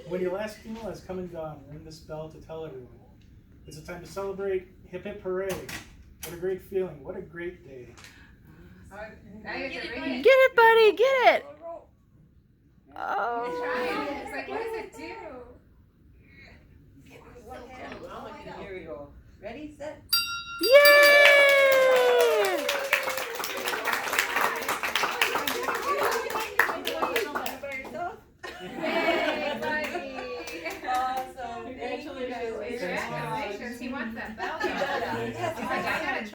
When your last funeral has come and gone, ring this bell to tell everyone. It's a time to celebrate. Hip hip hooray. What a great feeling. What a great day. Now you have to ring it. Get it, buddy, get it. Try Oh. it. It's like, what does it do? Here we go. Ready, set.